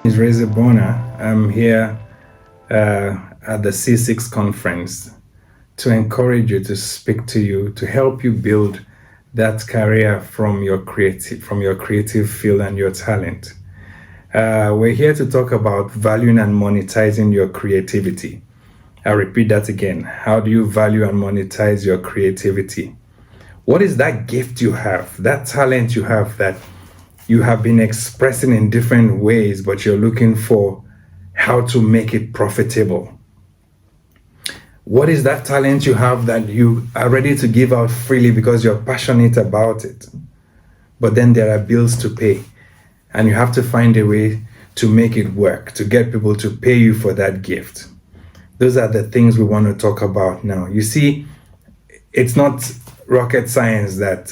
Is REZE Bonna. I'm here at the C6 conference to encourage you, to speak to you, to help you build that career from your creative field and your talent. We're here to talk about valuing and monetizing your creativity. I'll repeat that again. How do you value and monetize your creativity? What is that gift you have, that talent you have that you have been expressing in different ways, but you're looking for how to make it profitable? What is that talent you have that you are ready to give out freely because you're passionate about it? But then there are bills to pay, and you have to find a way to make it work, to get people to pay you for that gift. Those are the things we want to talk about now. You see, it's not rocket science that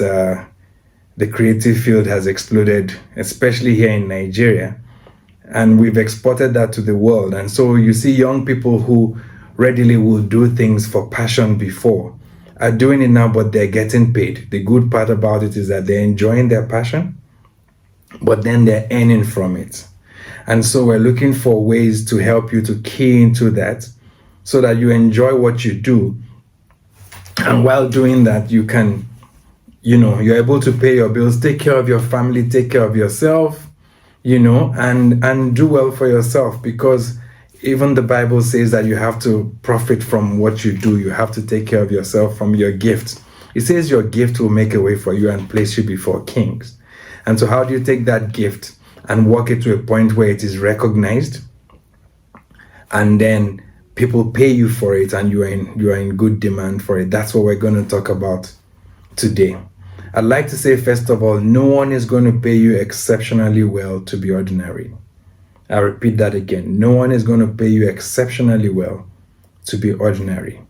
the creative field has exploded, especially here in Nigeria. And we've exported that to the world. And so you see young people who readily will do things for passion before are doing it now, but they're getting paid. The good part about it is that they're enjoying their passion, but then they're earning from it. And so we're looking for ways to help you to key into that so that you enjoy what you do. And while doing that, you can, you're able to pay your bills, take care of your family, take care of yourself, and do well for yourself, because even the Bible says that you have to profit from what you do. You have to take care of yourself from your gift. It says your gift will make a way for you and place you before kings. And so how do you take that gift and work it to a point where it is recognized, and then people pay you for it, and you are in good demand for it? That's what we're going to talk about today. I'd like to say, first of all, no one is going to pay you exceptionally well to be ordinary. I'll repeat that again. No one is going to pay you exceptionally well to be ordinary.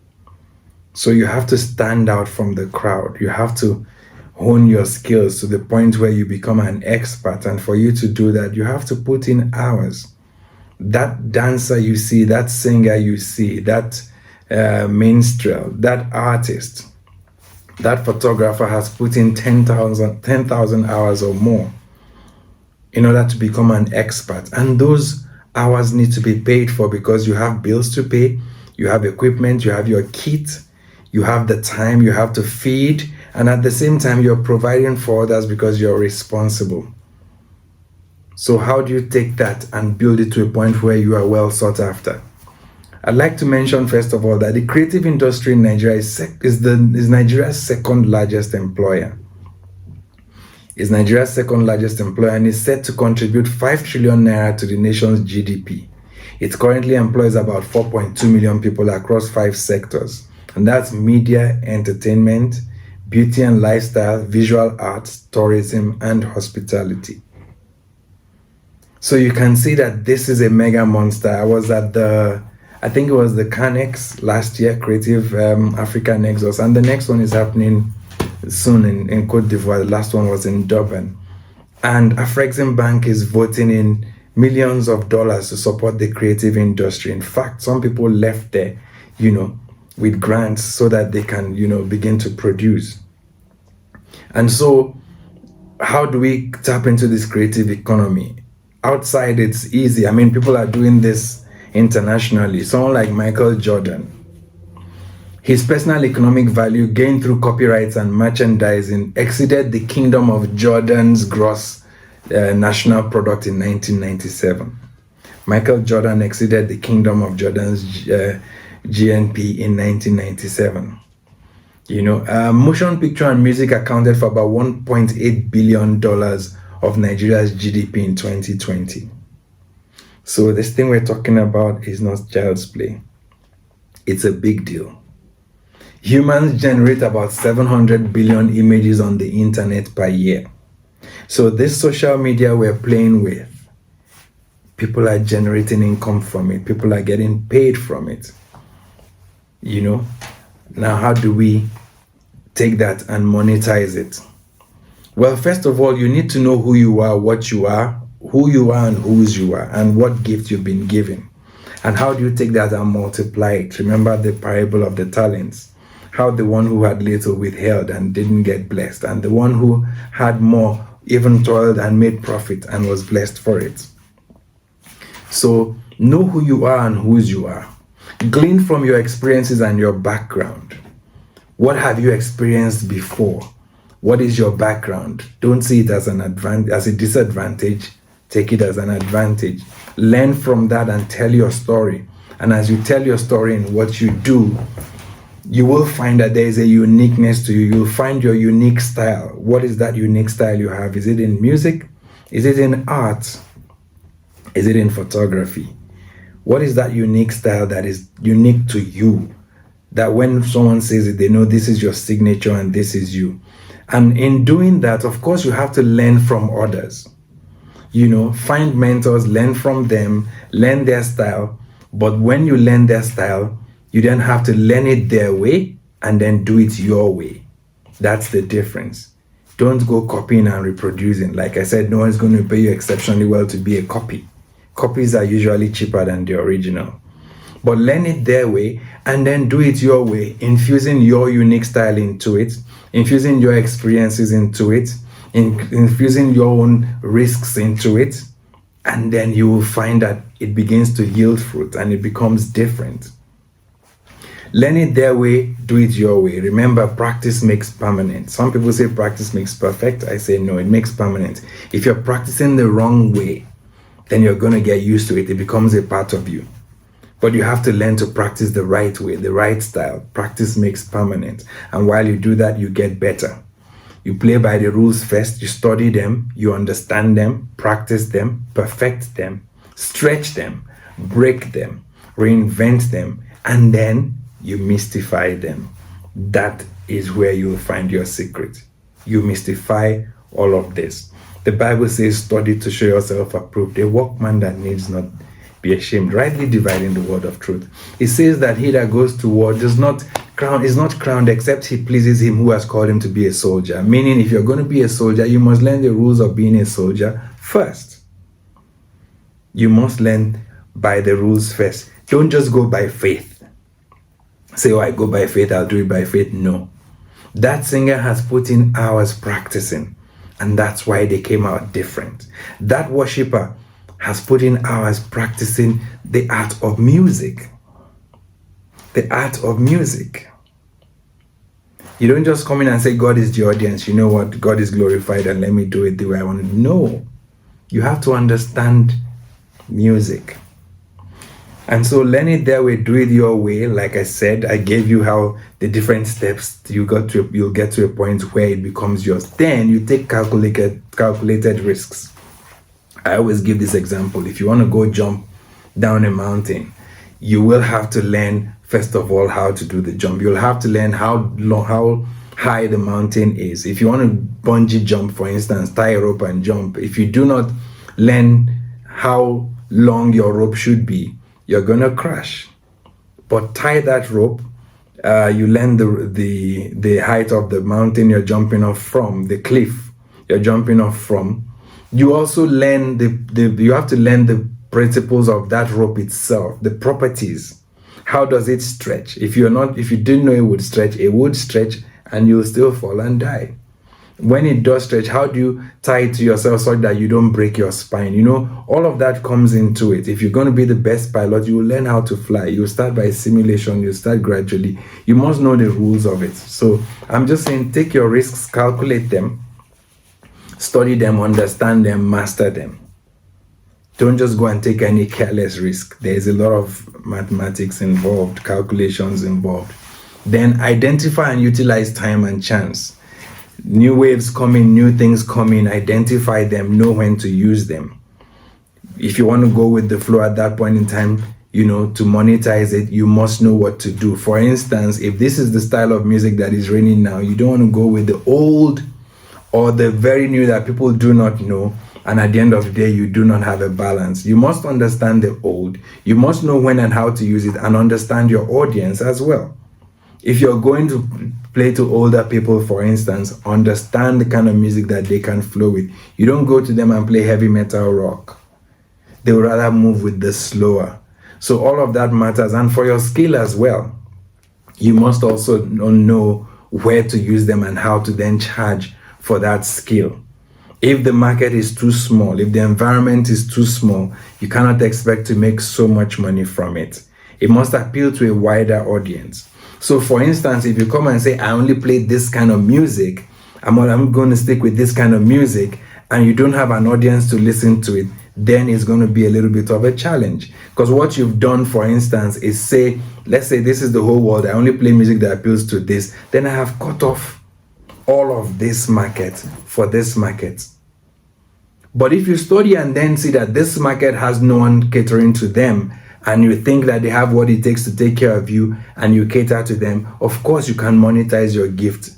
So you have to stand out from the crowd. You have to hone your skills to the point where you become an expert. And for you to do that, you have to put in hours. That dancer you see, that singer you see, that minstrel, that artist, that photographer has put in 10,000 hours or more in order to become an expert. And those hours need to be paid for, because you have bills to pay, you have equipment, you have your kit, you have the time, you have to feed, and at the same time you're providing for others because you're responsible. So how do you take that and build it to a point where you are well sought after? I'd like to mention, first of all, that the creative industry in Nigeria is Nigeria's second largest employer. It's Nigeria's second largest employer, and is set to contribute 5 trillion naira to the nation's GDP. It currently employs about 4.2 million people across 5 sectors, and that's media, entertainment, beauty and lifestyle, visual arts, tourism, and hospitality. So you can see that this is a mega monster. I was at I think it was the Canex last year, Creative Africa Nexus, and the next one is happening soon in Cote d'Ivoire. The last one was in Durban. And Afrexim Bank is voting in millions of dollars to support the creative industry. In fact, some people left there, with grants so that they can, begin to produce. And so how do we tap into this creative economy? Outside, it's easy. I mean, people are doing this internationally. Someone like Michael Jordan, his personal economic value gained through copyrights and merchandising exceeded the Kingdom of Jordan's gross national product in 1997. Michael Jordan exceeded the Kingdom of Jordan's GNP in 1997. Motion picture and music accounted for about $1.8 billion of Nigeria's GDP in 2020. So this thing we're talking about is not child's play. It's a big deal. Humans generate about 700 billion images on the internet per year. So this social media we're playing with, people are generating income from it. People are getting paid from it. Now how do we take that and monetize it? Well, first of all, you need to know who you are, what you are, who you are and whose you are, and what gift you've been given. And how do you take that and multiply it? Remember the parable of the talents. How the one who had little withheld and didn't get blessed, and the one who had more even toiled and made profit and was blessed for it. So know who you are and whose you are. Glean from your experiences and your background. What have you experienced before? What is your background? Don't see it as as a disadvantage. Take it as an advantage. Learn from that and tell your story. And as you tell your story in what you do, you will find that there is a uniqueness to you. You'll find your unique style. What is that unique style you have? Is it in music? Is it in art? Is it in photography? What is that unique style that is unique to you? That when someone says it, they know this is your signature and this is you. And in doing that, of course, you have to learn from others. Find mentors, learn from them, learn their style. But when you learn their style, you then have to learn it their way and then do it your way. That's the difference. Don't go copying and reproducing. Like I said, no one's going to pay you exceptionally well to be a copy. Copies are usually cheaper than the original. But learn it their way and then do it your way, infusing your unique style into it, infusing your experiences into it, infusing your own risks into it, and then you will find that it begins to yield fruit and it becomes different. Learn it their way, do it your way. Remember, practice makes permanent. Some people say practice makes perfect. I say no, it makes permanent. If you're practicing the wrong way, then you're going to get used to it. It becomes a part of you. But you have to learn to practice the right way, the right style. Practice makes permanent. And while you do that, you get better. You play by the rules first. You study them. You understand them. Practice them. Perfect them. Stretch them. Break them. Reinvent them. And then you mystify them. That is where you'll find your secret. You mystify all of this. The Bible says, study to show yourself approved, a workman that needs not be ashamed, rightly dividing the word of truth. It says that he that goes to war is not crowned except he pleases him who has called him to be a soldier. Meaning, if you're going to be a soldier, you must learn the rules of being a soldier first. You must learn by the rules first. Don't just go by faith. Say, I go by faith, I'll do it by faith. No. That singer has put in hours practicing. And that's why they came out different. That worshiper has put in hours practicing the art of music. The art of music. You don't just come in and say, God is the audience. You know what? God is glorified and let me do it the way I want to. No. You have to understand music. And so learn it their way, do it your way. Like I said, I gave you how the different steps you'll get to a point where it becomes yours. Then you take calculated risks. I always give this example. If you want to go jump down a mountain, you will have to learn, first of all, how to do the jump. You'll have to learn how high the mountain is. If you want to bungee jump, for instance, tie a rope and jump. If you do not learn how long your rope should be, you're gonna crash. But tie that rope. You learn the height of the mountain you're jumping off from, the cliff you're jumping off from. You also learn you have to learn the principles of that rope itself, the properties. How does it stretch? If you didn't know it would stretch, and you'll still fall and die. When it does stretch, how do you tie it to yourself so that you don't break your spine? All of that comes into it. If you're going to be the best pilot, you will learn how to fly. You start by simulation. You start gradually. You must know the rules of it. So I'm just saying, take your risks, calculate them, study them, understand them, master them. Don't just go and take any careless risk. There's a lot of mathematics involved, calculations involved. Then identify and utilize time and chance. New waves coming, new things coming, identify them, know when to use them. If you want to go with the flow at that point in time, to monetize it, you must know what to do. For instance, if this is the style of music that is reigning now, you don't want to go with the old or the very new that people do not know, and at the end of the day, you do not have a balance. You must understand the old. You must know when and how to use it and understand your audience as well. If you're going to play to older people, for instance, understand the kind of music that they can flow with. You don't go to them and play heavy metal rock. They would rather move with the slower. So all of that matters. And for your skill as well, you must also know where to use them and how to then charge for that skill. If the market is too small, if the environment is too small, you cannot expect to make so much money from it. It must appeal to a wider audience. So for instance, if you come and say, I only play this kind of music, I'm going to stick with this kind of music, and you don't have an audience to listen to it, then it's going to be a little bit of a challenge. Because what you've done, for instance, is say, let's say this is the whole world, I only play music that appeals to this, then I have cut off all of this market for this market. But if you study and then see that this market has no one catering to them, and you think that they have what it takes to take care of you, and you cater to them, of course you can monetize your gift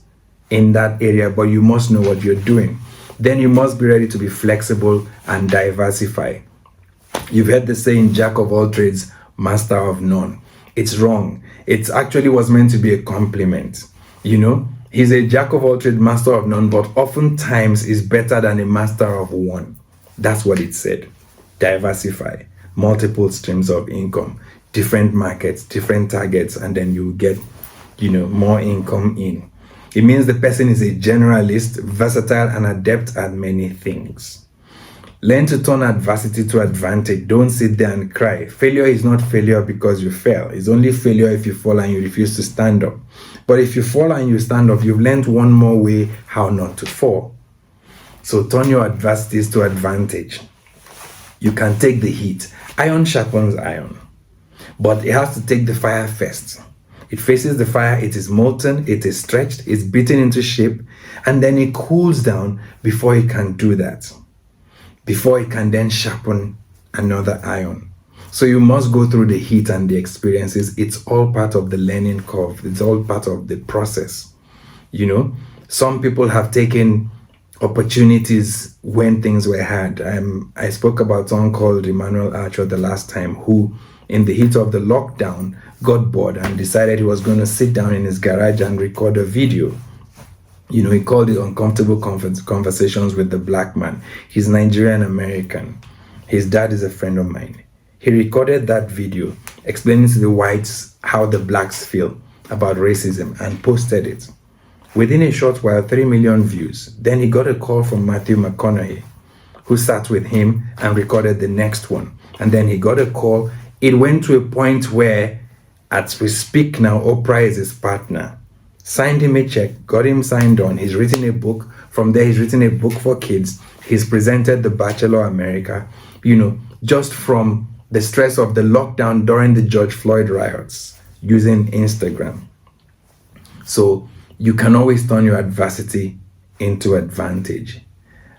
in that area, but you must know what you're doing. Then you must be ready to be flexible and diversify. You've heard the saying, jack of all trades, master of none. It's wrong. It actually was meant to be a compliment. He's a jack of all trades, master of none, but oftentimes is better than a master of one. That's what it said. Diversify, multiple streams of income, different markets, different targets, and then you get, more income in. It means the person is a generalist, versatile, and adept at many things. Learn to turn adversity to advantage. Don't sit there and cry. Failure is not failure because you fail. It's only failure if you fall and you refuse to stand up. But if you fall and you stand up, you've learned one more way how not to fall. So turn your adversities to advantage. You can take the heat. Iron sharpens iron. But it has to take the fire first. It faces the fire, it is molten, it is stretched, it's beaten into shape, and then it cools down before it can do that. Before it can then sharpen another iron. So you must go through the heat and the experiences. It's all part of the learning curve. It's all part of the process. Some people have taken opportunities when things were hard. I spoke about someone called Emmanuel Archer the last time, who in the heat of the lockdown got bored and decided he was going to sit down in his garage and record a video. He called it Uncomfortable Conversations with the Black Man. He's Nigerian American. His dad is a friend of mine. He recorded that video explaining to the whites how the blacks feel about racism and posted it. Within a short while, 3 million views. Then he got a call from Matthew McConaughey, who sat with him and recorded the next one. And then he got a call. It went to a point where, as we speak now, Oprah is his partner. Signed him a check, got him signed on. He's written a book. From there, he's written a book for kids. He's presented The Bachelor America, just from the stress of the lockdown during the George Floyd riots using Instagram. So you can always turn your adversity into advantage.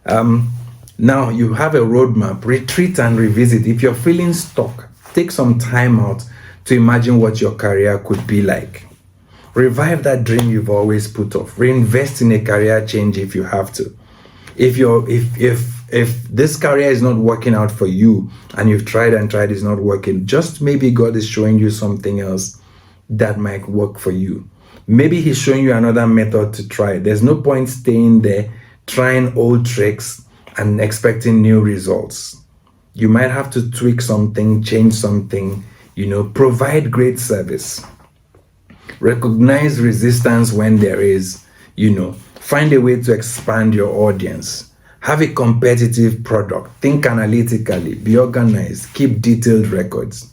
Now you have a roadmap. Retreat and revisit. If you're feeling stuck, take some time out to imagine what your career could be like. Revive that dream you've always put off. Reinvest in a career change if you have to. If this career is not working out for you and you've tried and tried, it's not working, just maybe God is showing you something else that might work for you. Maybe he's showing you another method to try. There's no point staying there, trying old tricks and expecting new results. You might have to tweak something, change something, provide great service. Recognize resistance when there is, find a way to expand your audience. Have a competitive product. Think analytically. Be organized. Keep detailed records.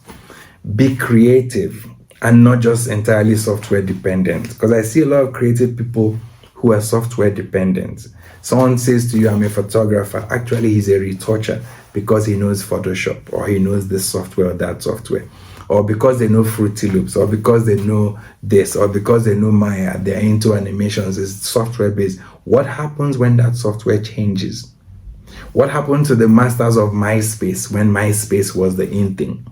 Be creative and not just entirely software dependent. Because I see a lot of creative people who are software dependent. Someone says to you, I'm a photographer. Actually, he's a retoucher because he knows Photoshop or he knows this software or that software. Or because they know Fruity Loops, or because they know this, or because they know Maya, they're into animations, it's software based. What happens when that software changes? What happened to the masters of MySpace when MySpace was the in thing?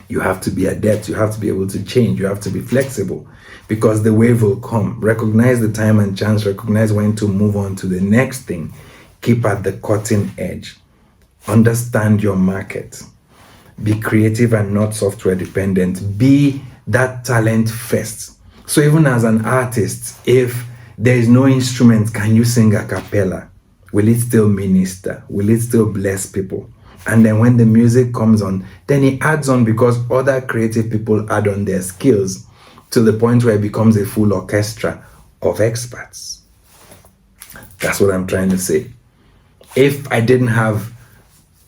You have to be adept, you have to be able to change, you have to be flexible, because the wave will come. Recognize the time and chance, recognize when to move on to the next thing. Keep at the cutting edge. Understand your market. Be creative and not software dependent. Be that talent first. So even as an artist, if there is no instrument, can you sing a cappella? Will it still minister? Will it still bless people? And then when the music comes on, then it adds on because other creative people add on their skills to the point where it becomes a full orchestra of experts. That's what I'm trying to say. If I didn't have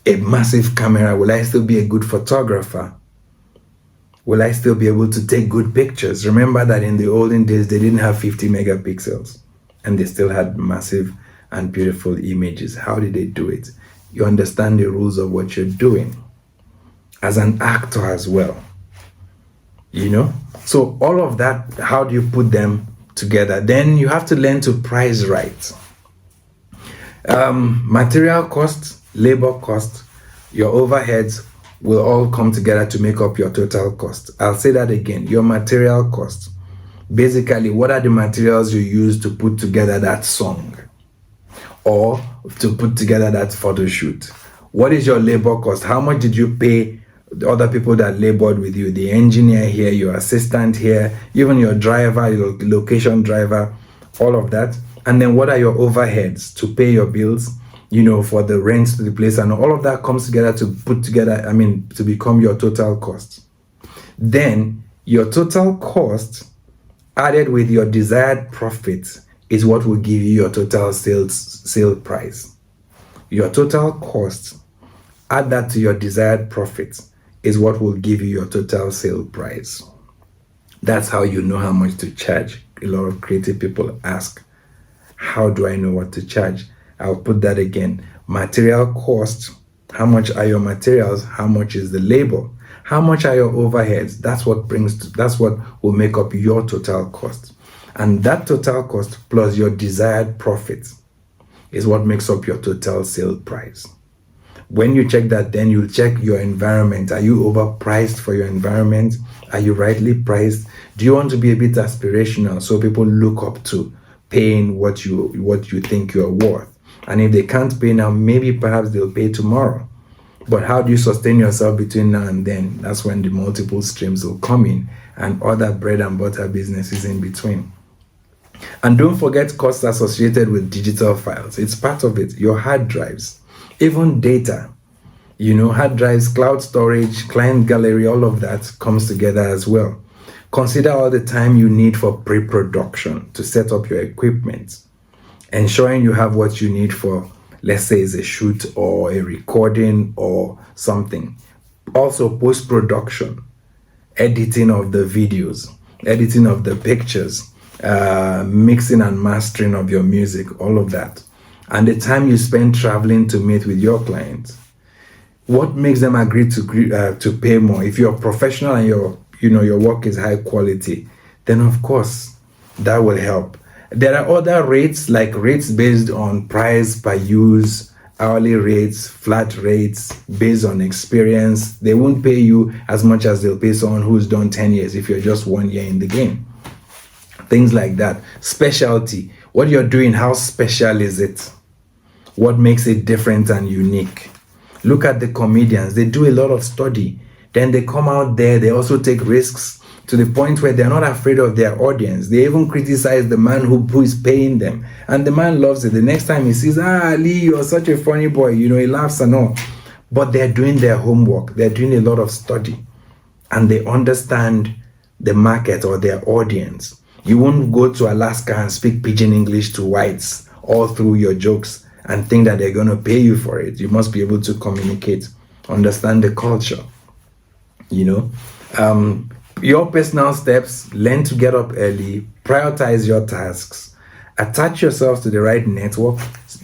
a massive camera, will I still be a good photographer? Will I still be able to take good pictures? Remember that in the olden days, they didn't have 50 megapixels and they still had massive and beautiful images. How did they do it? You understand the rules of what you're doing as an actor as well. So all of that, how do you put them together? Then you have to learn to price right. Material costs, labor costs, your overheads will all come together to make up your total cost. I'll say that again. Your material costs. Basically, what are the materials you use to put together that song or to put together that photo shoot? What is your labor cost? How much did you pay the other people that labored with you? The engineer here, your assistant here, even your driver, your location driver, all of that. And then what are your overheads to pay your bills, for the rent to the place, and all of that comes together to to become your total cost. Then your total cost added with your desired profit is what will give you your total sale price. Your total cost, add that to your desired profit, is what will give you your total sale price. That's how you know how much to charge. A lot of creative people ask, how do I know what to charge? I'll put that again. Material cost, how much are your materials? How much is the labor? How much are your overheads? That's what will make up your total cost. And that total cost plus your desired profit is what makes up your total sale price. When you check that, then you check your environment. Are you overpriced for your environment? Are you rightly priced? Do you want to be a bit aspirational so people look up to paying what you think you're worth? And if they can't pay now, maybe perhaps they'll pay tomorrow. But how do you sustain yourself between now and then? That's when the multiple streams will come in and other bread and butter businesses in between. And don't forget costs associated with digital files. It's part of it. Your hard drives, even data, hard drives, cloud storage, client gallery, all of that comes together as well. Consider all the time you need for pre-production to set up your equipment, ensuring you have what you need for, let's say, it's a shoot or a recording or something. Also, post-production, editing of the videos, editing of the pictures, mixing and mastering of your music, all of that. And the time you spend traveling to meet with your clients. What makes them agree to pay more? If you're professional and your work is high quality, then of course that will help. There are other rates, like rates based on price per use, hourly rates, flat rates based on experience. They won't pay you as much as they'll pay someone who's done 10 years if you're just 1 year in the game. Things like that. Specialty. What you're doing, how special is it? What makes it different and unique? Look at the comedians. They do a lot of study. Then they come out there. They also take risks to the point where they're not afraid of their audience. They even criticize the man who is paying them. And the man loves it. The next time he sees, Ali, you're such a funny boy. He laughs and all. But they're doing their homework. They're doing a lot of study. And they understand the market or their audience. You won't go to Alaska and speak pidgin English to whites all through your jokes and think that they're going to pay you for it. You must be able to communicate, understand the culture. Your personal steps, learn to get up early, prioritize your tasks, attach yourself to the right network,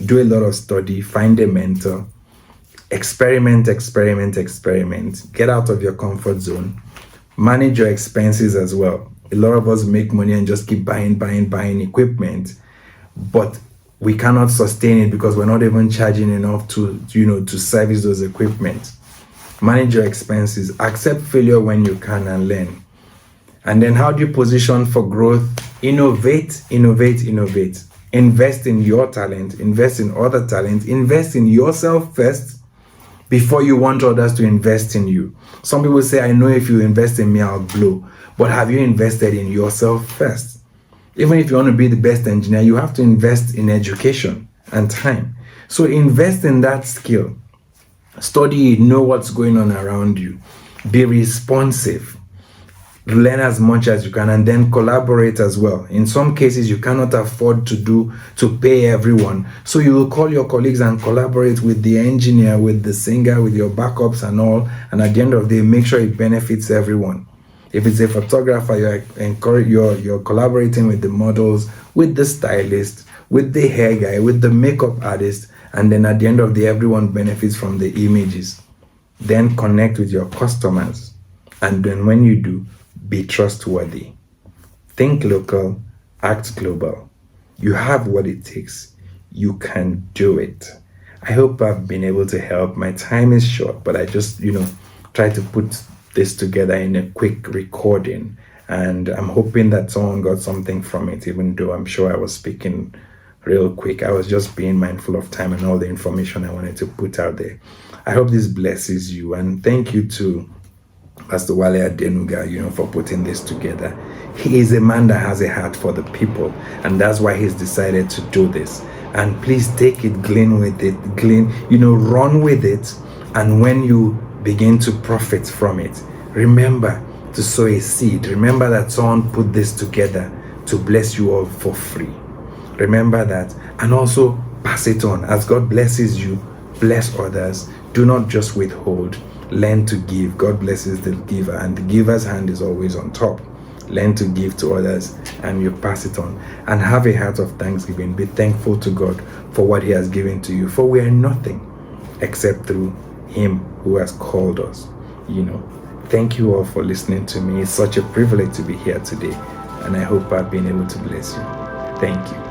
do a lot of study, find a mentor, experiment, get out of your comfort zone, manage your expenses as well. A lot of us make money and just keep buying equipment, but we cannot sustain it because we're not even charging enough to service those equipment. Manage your expenses, accept failure when you can, and learn. And then how do you position for growth? Innovate. Invest in your talent, invest in other talent, invest in yourself first before you want others to invest in you. Some people say, I know if you invest in me, I'll blow. But have you invested in yourself first? Even if you want to be the best engineer, you have to invest in education and time. So invest in that skill. Study it, know what's going on around you. Be responsive. learn as much as you can, and then collaborate as well. In some cases, you cannot afford to pay everyone, so you will call your colleagues and collaborate with the engineer, with the singer, with your backups and all, and at the end of the day, make sure it benefits everyone. If it's a photographer, you're collaborating with the models, with the stylist, with the hair guy, with the makeup artist, and then at the end of the day, everyone benefits from the images. Then connect with your customers, and then when you do, be trustworthy. Think local, act global. You have what it takes. You can do it. I hope I've been able to help. My time is short, but I just, try to put this together in a quick recording. And I'm hoping that someone got something from it, even though I'm sure I was speaking real quick. I was just being mindful of time and all the information I wanted to put out there. I hope this blesses you. And thank you to Pastor Wale Adenuga, for putting this together. He is a man that has a heart for the people, and that's why he's decided to do this. And please take it, glean with it, run with it. And when you begin to profit from it, remember to sow a seed. Remember that someone put this together to bless you all for free. Remember that, and also pass it on. As God blesses you, bless others. Do not just withhold. Learn to give. God blesses the giver, and the giver's hand is always on top. Learn to give to others, and you pass it on. And have a heart of thanksgiving. Be thankful to God for what He has given to you. For we are nothing except through Him who has called us. Thank you all for listening to me. It's such a privilege to be here today, and I hope I've been able to bless you. Thank you.